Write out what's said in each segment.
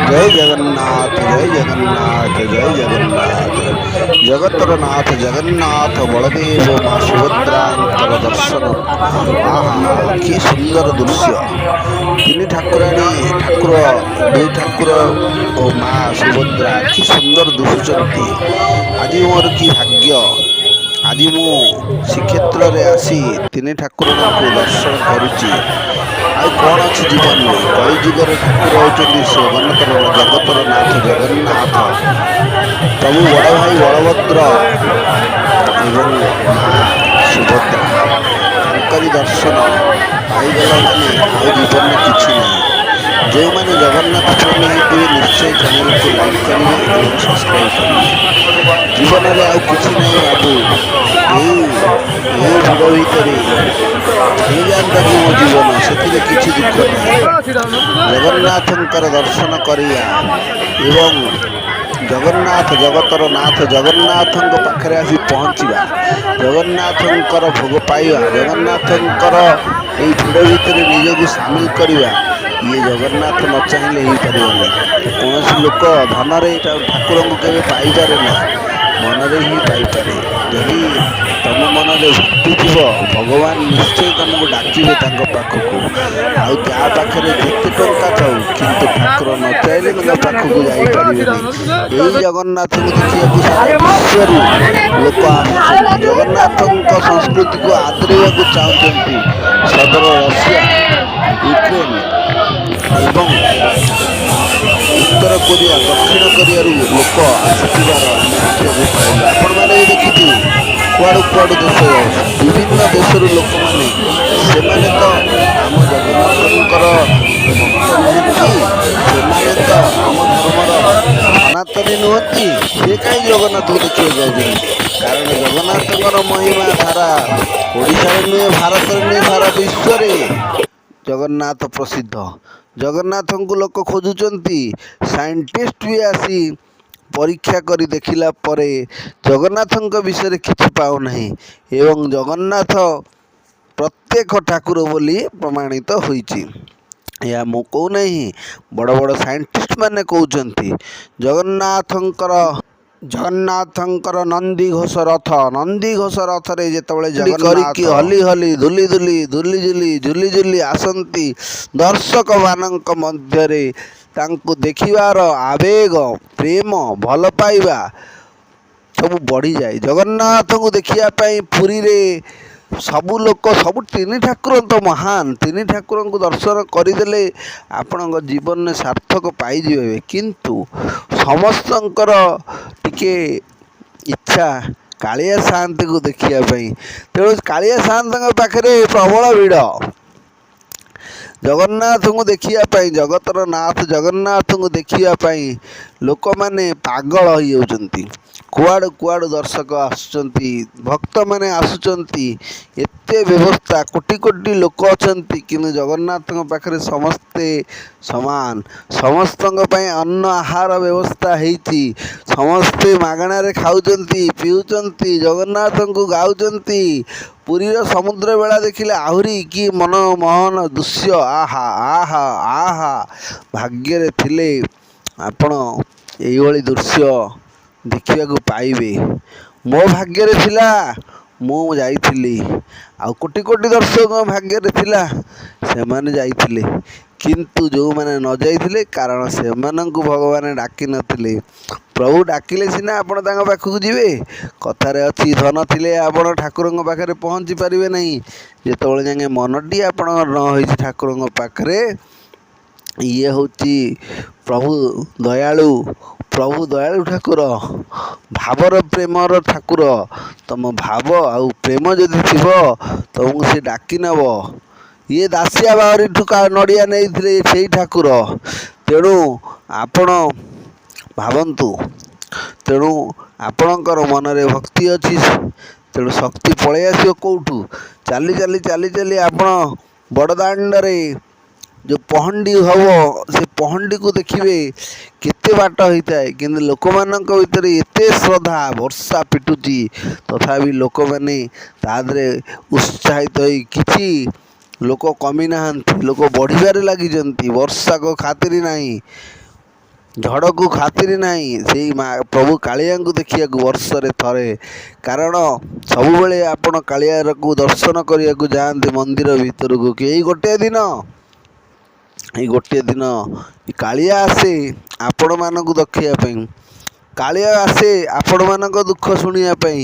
जय जगन्नाथ जय जगन्नाथ जय जगन्नाथ। जगतर नाथ जगन्नाथ बलदेव माँ सुभद्रांकर दर्शन। आहा कि सुंदर दृश्य। तीन ठाकुराणी ठाकुर दुई ठाकुर ओ माँ सुभद्रा कि सुंदर दिशुचंती। आज मोर कि भाग्य आज मु श्रीक्षेत्र रे आसी तीन ठाकुर को दर्शन करुची। ଆଉ କଣ ଅଛି ଜୀବନରେ? କଳି ଯୁଗର ଠାକୁର ହେଉଛନ୍ତି ଜଗନ୍ନାଥ ଜଗତର ନାଥ ଜଗନ୍ନାଥ। ପ୍ରଭୁ ବଡ଼ ଭାଇ ବଳଭଦ୍ର ଏବଂ ମା ସୁଭଦ୍ରା ତାଙ୍କରି ଦର୍ଶନ ପାଇଗଲ ମାନେ ଆଉ ଜୀବନରେ କିଛି ନାହିଁ। ଯେଉଁମାନେ ଜଗନ୍ନାଥ ପ୍ରେମୀ ହେଇଥିବେ ନିଶ୍ଚୟ ଚ୍ୟାନେଲକୁ ଲାଇକ୍ କରିବେ ଏବଂ ସବସ୍କ୍ରାଇବ୍ କରିବେ। ଜୀବନରେ ଆଉ କିଛି ନାହିଁ ବାବୁ। ଏଇ ଭିଡ଼ ଭିତରେ ହେଇଯାଆନ୍ତା କି ମୋ ଜୀବନ, ସେଥିରେ କିଛି ଦୁଃଖ ନାହିଁ। ଜଗନ୍ନାଥଙ୍କର ଦର୍ଶନ କରିବା ଏବଂ ଜଗନ୍ନାଥ ଜଗତର ନାଥ ଜଗନ୍ନାଥଙ୍କ ପାଖରେ ଆସି ପହଞ୍ଚିବା, ଜଗନ୍ନାଥଙ୍କର ଭୋଗ ପାଇବା, ଜଗନ୍ନାଥଙ୍କର ଏଇ ଭିଡ଼ ଭିତରେ ନିଜକୁ ସାମିଲ କରିବା, ଇଏ ଜଗନ୍ନାଥ ନ ଚାହିଁଲେ ହେଇପାରିବନି। କୌଣସି ଲୋକ ଧନରେ ଠାକୁରଙ୍କୁ କେବେ ପାଇପାରେ ନାହିଁ, ମନରେ ହିଁ ପାଇପାରେ। ଯଦି ତମ ମନରେ ଭକ୍ତି ଥିବ ଭଗବାନ ନିଶ୍ଚୟ ତମକୁ ଡାକିବେ ତାଙ୍କ ପାଖକୁ। ଆଉ ଯାହା ପାଖରେ ଯେତେ ଟଙ୍କା ଥାଉ କିନ୍ତୁ ଠାକୁର ନ ଚାହିଁଲେ ତାଙ୍କ ପାଖକୁ ଯାଇପାରିବେନି। ଏଇ ଜଗନ୍ନାଥଙ୍କୁ ଦେଖିବାକୁ ସାରା ବିଶ୍ୱରୁ ଲୋକ ଆସୁଛନ୍ତି, ଜଗନ୍ନାଥଙ୍କ ସଂସ୍କୃତିକୁ ଆଦରିବାକୁ ଚାହୁଁଛନ୍ତି। ସଦର ରଷିଆ, ୟୁକ୍ରେନ ଏବଂ ଉତ୍ତର କୋରିଆ, ଦକ୍ଷିଣ କୋରିଆରୁ ଲୋକ ଆସିଥିବାର ଆମେ ଦେଖିବାକୁ ପାଇଲୁ। ଆପଣମାନେ ବି ଦେଖିଥିବେ କୁଆଡ଼ୁ କୁଆଡ଼ୁ ଦେଶ ବିଭିନ୍ନ ଦେଶରୁ ଲୋକମାନେ, ସେମାନେ ତ ଆମ ଜଗନ୍ନାଥଙ୍କର ଭକ୍ତ ନୁହନ୍ତି, ସେମାନେ ତ ଆମ ଧର୍ମର ସନାତନୀ ନୁହନ୍ତି, ସେ କାହିଁ ଜଗନ୍ନାଥକୁ ଦେଖିବାକୁ ଯାଉଛନ୍ତି? କାରଣ ଜଗନ୍ନାଥଙ୍କର ମହିମା ସାରା ଓଡ଼ିଶାରେ ନୁହେଁ, ଭାରତରେ ନୁହେଁ, ସାରା ବିଶ୍ୱରେ ଜଗନ୍ନାଥ ପ୍ରସିଦ୍ଧ। ଜଗନ୍ନାଥଙ୍କୁ ଲୋକ ଖୋଜୁଛନ୍ତି। ସାଇଣ୍ଟିଷ୍ଟ ବି ଆସି ପରୀକ୍ଷା କରି ଦେଖିଲା ପରେ ଜଗନ୍ନାଥଙ୍କ ବିଷୟରେ କିଛି ପାଉନାହିଁ ଏବଂ ଜଗନ୍ନାଥ ପ୍ରତ୍ୟେକ ଠାକୁର ବୋଲି ପ୍ରମାଣିତ ହୋଇଛି। ଏହା ମୁଁ କହୁନାହିଁ, ବଡ଼ ବଡ଼ ସାଇଣ୍ଟିଷ୍ଟ ମାନେ କହୁଛନ୍ତି। ଜଗନ୍ନାଥଙ୍କର ନନ୍ଦିଘୋଷ ରଥରେ ଯେତେବେଳେ କରିକି ହଲି ହଲି ଝୁଲି ଆସନ୍ତି, ଦର୍ଶକମାନଙ୍କ ମଧ୍ୟରେ ତାଙ୍କୁ ଦେଖିବାର ଆବେଗ, ପ୍ରେମ, ଭଲ ପାଇବା ସବୁ ବଢ଼ିଯାଏ। ଜଗନ୍ନାଥଙ୍କୁ ଦେଖିବା ପାଇଁ ପୁରୀରେ ସବୁ ଲୋକ, ସବୁ ତିନି ଠାକୁର ତ ମହାନ, ତିନି ଠାକୁରଙ୍କୁ ଦର୍ଶନ କରିଦେଲେ ଆପଣଙ୍କ ଜୀବନରେ ସାର୍ଥକ ପାଇଯିବେ। କିନ୍ତୁ ସମସ୍ତଙ୍କର ଟିକେ ଇଚ୍ଛା କାଳିଆ ସାଆନ୍ତଙ୍କୁ ଦେଖିବା ପାଇଁ, ତେଣୁ କାଳିଆ ସାଆନ୍ତଙ୍କ ପାଖରେ ପ୍ରବଳ ଭିଡ଼। ଜଗନ୍ନାଥଙ୍କୁ ଦେଖିବା ପାଇଁ, ଜଗତର ନାଥ ଜଗନ୍ନାଥଙ୍କୁ ଦେଖିବା ପାଇଁ ଲୋକମାନେ ପାଗଳ ହୋଇଯାଉଛନ୍ତି। କୁଆଡ଼ୁ କୁଆଡ଼ୁ ଦର୍ଶକ ଆସୁଛନ୍ତି, ଭକ୍ତମାନେ ଆସୁଛନ୍ତି। ଏତେ ବ୍ୟବସ୍ଥା, କୋଟି କୋଟି ଲୋକ ଅଛନ୍ତି, କିନ୍ତୁ ଜଗନ୍ନାଥଙ୍କ ପାଖରେ ସମସ୍ତେ ସମାନ। ସମସ୍ତଙ୍କ ପାଇଁ ଅନ୍ନ ଆହାର ବ୍ୟବସ୍ଥା ହେଇଛି। ସମସ୍ତେ ମାଗଣାରେ ଖାଉଛନ୍ତି, ପିଉଛନ୍ତି, ଜଗନ୍ନାଥଙ୍କୁ ଗାଉଛନ୍ତି। ପୁରୀର ସମୁଦ୍ର ବେଳା ଦେଖିଲେ ଆହୁରି କି ମନମୋହନ ଦୃଶ୍ୟ। ଆହା ଆହା ଆହା, ଭାଗ୍ୟରେ ଥିଲେ ଆପଣ ଏଇଭଳି ଦୃଶ୍ୟ ଦେଖିବାକୁ ପାଇବେ। ମୋ ଭାଗ୍ୟରେ ଥିଲା, ମୁଁ ଯାଇଥିଲି। ଆଉ କୋଟି କୋଟି ଦର୍ଶକଙ୍କ ଭାଗ୍ୟରେ ଥିଲା, ସେମାନେ ଯାଇଥିଲେ। କିନ୍ତୁ ଯେଉଁମାନେ ନ ଯାଇଥିଲେ, କାରଣ ସେମାନଙ୍କୁ ଭଗବାନ ଡାକି ନଥିଲେ। ପ୍ରଭୁ ଡାକିଲେ ସିନା ଆପଣ ତାଙ୍କ ପାଖକୁ ଯିବେ। କଥାରେ ଅଛି, ଧନ ଥିଲେ ଆପଣ ଠାକୁରଙ୍କ ପାଖରେ ପହଞ୍ଚି ପାରିବେ ନାହିଁ। ଯେତେବେଳେ ଯାକେ ମନଟି ଆପଣଙ୍କର ନ ହୋଇଛି ଠାକୁରଙ୍କ ପାଖରେ। ଇଏ ହେଉଛି ପ୍ରଭୁ ଦୟାଳୁ ଠାକୁର, ଭାବର ପ୍ରେମର ଠାକୁର। ତମ ଭାବ ଆଉ ପ୍ରେମ ଯଦି ଥିବ, ତମକୁ ସେ ଡାକି ନେବ। ଇଏ ଦାସିଆ ବାଉରୀଠୁ ନଡ଼ିଆ ନେଇଥିଲେ ସେଇ ଠାକୁର। ତେଣୁ ଆପଣ ଭାବନ୍ତୁ, ତେଣୁ ଆପଣଙ୍କର ମନରେ ଭକ୍ତି ଅଛି, ତେଣୁ ଶକ୍ତି ପଳେଇ ଆସିବ କେଉଁଠୁ? ଚାଲି ଚାଲି ଆପଣ ବଡ଼ଦାଣ୍ଡରେ ଯେଉଁ ପହଣ୍ଡି ହେବ, ସେ ପହଣ୍ଡିକୁ ଦେଖିବେ କେତେ ବାଟ ହେଇଥାଏ। କିନ୍ତୁ ଲୋକମାନଙ୍କ ଭିତରେ ଏତେ ଶ୍ରଦ୍ଧା, ବର୍ଷା ପିଟୁଛି ତଥାପି ଲୋକମାନେ ତା ଦେହରେ ଉତ୍ସାହିତ ହୋଇ କିଛି ଲୋକ କମି ନାହାନ୍ତି, ଲୋକ ବଢ଼ିବାରେ ଲାଗିଛନ୍ତି। ବର୍ଷାକୁ ଖାତିର ନାହିଁ, ଝଡ଼କୁ ଖାତିର ନାହିଁ ସେଇ ପ୍ରଭୁ କାଳିଆଙ୍କୁ ଦେଖିବାକୁ ବର୍ଷରେ ଥରେ। କାରଣ ସବୁବେଳେ ଆପଣ କାଳିଆକୁ ଦର୍ଶନ କରିବାକୁ ଯାଆନ୍ତି ମନ୍ଦିର ଭିତରକୁ। ଏଇ ଗୋଟିଏ ଦିନ କାଳିଆ ଆସେ ଆପଣମାନଙ୍କୁ ଦେଖିବା ପାଇଁ। କାଳିଆ ଆସେ ଆପଣମାନଙ୍କ ଦୁଃଖ ଶୁଣିବା ପାଇଁ।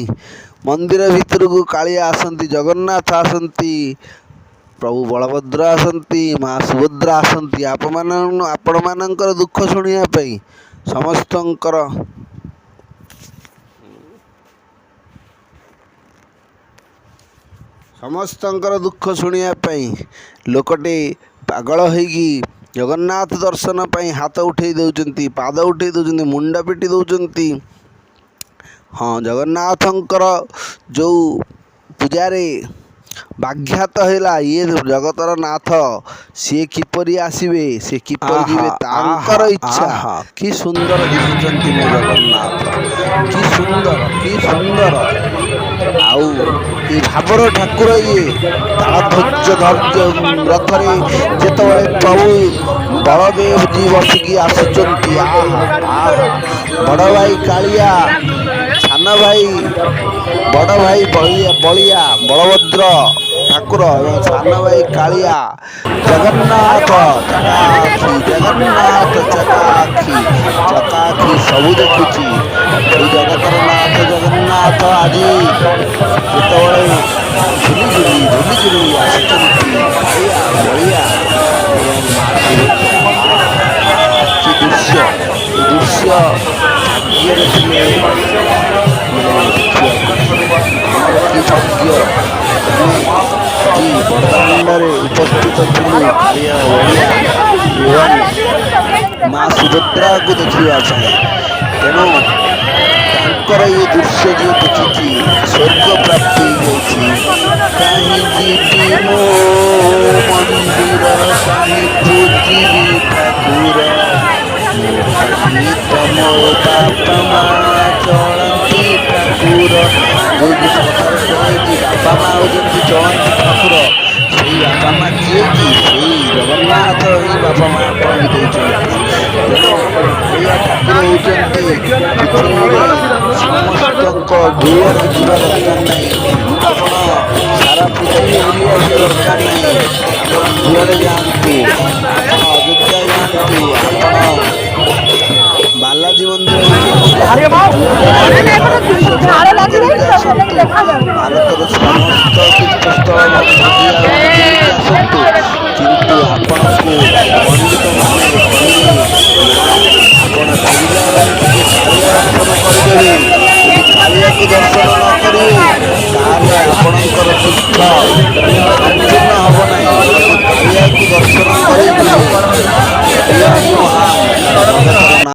ମନ୍ଦିର ଭିତରକୁ କାଳିଆ ଆସନ୍ତି, ଜଗନ୍ନାଥ ଆସନ୍ତି, ପ୍ରଭୁ ବଳଭଦ୍ର ଆସନ୍ତି, ମା ସୁଭଦ୍ରା ଆସନ୍ତି ଆପଣମାନଙ୍କର ଦୁଃଖ ଶୁଣିବା ପାଇଁ। ସମସ୍ତଙ୍କର ଦୁଃଖ ଶୁଣିବା ପାଇଁ ଲୋକଟେ ପାଗଳ ହେଇକି ଜଗନ୍ନାଥ ଦର୍ଶନ ପାଇଁ ହାତ ଉଠେଇ ଦେଉଛନ୍ତି, ପାଦ ଉଠେଇ ଦେଉଛନ୍ତି, ମୁଣ୍ଡ ପିଟି ଦେଉଛନ୍ତି। ହଁ, ଜଗନ୍ନାଥଙ୍କର ଯେଉଁ ପୂଜାରେ ବ୍ୟାଘାତ ହେଲା, ଇଏ ଜଗତର ନାଥ, ସିଏ କିପରି ଆସିବେ, ସେ କିପରି ଯିବେ, ତାଙ୍କର ଇଚ୍ଛା। କି ସୁନ୍ଦର ଦିଶୁଛନ୍ତି ମୋ ଜଗନ୍ନାଥ, କି ସୁନ୍ଦର, କି ସୁନ୍ଦର। ଆଉ ଏ ଭାବର ଠାକୁର ଇଏ। ତାଳଧ୍ୱଜ ରଥରେ ଯେତେବେଳେ ପ୍ରଭୁ ବଳଦେବଜୀ ବସିକି ଆସୁଛନ୍ତି, ବଡ଼ ଭାଇ କାଳିଆ, ସାନ ଭାଇ ବଡ଼ ଭାଇ ବଳିଆ ବଳଭଦ୍ର ଠାକୁର ଏବଂ ସାନ ଭାଇ କାଳିଆ, ଜଗନ୍ନାଥ ଚକାଆଖି ସବୁ ଦେଖୁଛି। ସେଇ ଜଗତର ନାଥ ଜଗନ୍ନାଥ ଆଜି ଯେତେବେଳେ ଝୁଲି ଆସୁଛନ୍ତି, କାଳିଆ ବଳିଆ ଏବଂ ମା ସୁଭଦ୍ରା, କି ଦୃଶ୍ୟ! ଏ ଦୃଶ୍ୟ ଭାଗ୍ୟରେ ଥିଲେ ମିଳେ ଦେଖିବାକୁ। ଆମର କି ଭାଗ୍ୟ, ଆମେ ଆଜି ବଡ଼ଦାଣ୍ଡରେ ଉପସ୍ଥିତ ଥିଲୁ କାଳିଆ ବଳିଆ ଏବଂ ମା ସୁଭଦ୍ରାକୁ ଦେଖିବା ପାଇଁ। ତେଣୁ ତାଙ୍କର ଏ ଦୃଶ୍ୟ ଯିଏ ଦେଖିଛି, ସ୍ୱର୍ଗ ପ୍ରାପ୍ତି ହେଇଯାଇଛି। କାହିଁ ଯିବି ମୋ ମନ୍ଦିର, କାହିଁ ପୂଜିବି ଠାକୁର, ମୋ ପାଇଁ ତମ ବାପା ମା ଚଳନ୍ତି ଠାକୁର। ଯେଉଁ କଥାରେ କୁହାଯାଇଛି, ବାପା ମା ହେଉଛନ୍ତି ଚଳନ୍ତି ଠାକୁର। ସେଇ ବାପା ମା କିଏ କି? ସେଇ ଜଗନ୍ନାଥ ହିଁ ବାପା ମା ଆପଣଙ୍କୁ ଦେଇଛନ୍ତି। ତେଣୁ କାଳିଆ ଠାକୁର ହେଉଛନ୍ତି ପୃଥିବୀରେ ସମସ୍ତଙ୍କ ଯୁଆଡ଼େ ଯିବା ଦରକାର ନାହିଁ। ଆପଣ ସାରା ପୃଥିବୀ ବୁଲି ଆସିବା ଦରକାର ନାହିଁ। ଆପଣ ଯୁଆଡ଼େ ଯାଆନ୍ତୁ, ଆପଣ ଅଯୋଧ୍ୟା ଯାଆନ୍ତୁ, ଆପଣ ବାଲାଜୀ ମନ୍ଦିରକୁ ଯାଆନ୍ତୁ, ଯୁଆଡ଼େ ଯାଆନ୍ତୁ, ସାରା ବିଶ୍ୱ ଭ୍ରମଣ କରିକି ଆସନ୍ତୁ। ଭାରତର ସମସ୍ତ ତୀର୍ଥସ୍ଥଳ ବୁଲିକି ଆସନ୍ତୁ। କିନ୍ତୁ ଆପଣଙ୍କୁ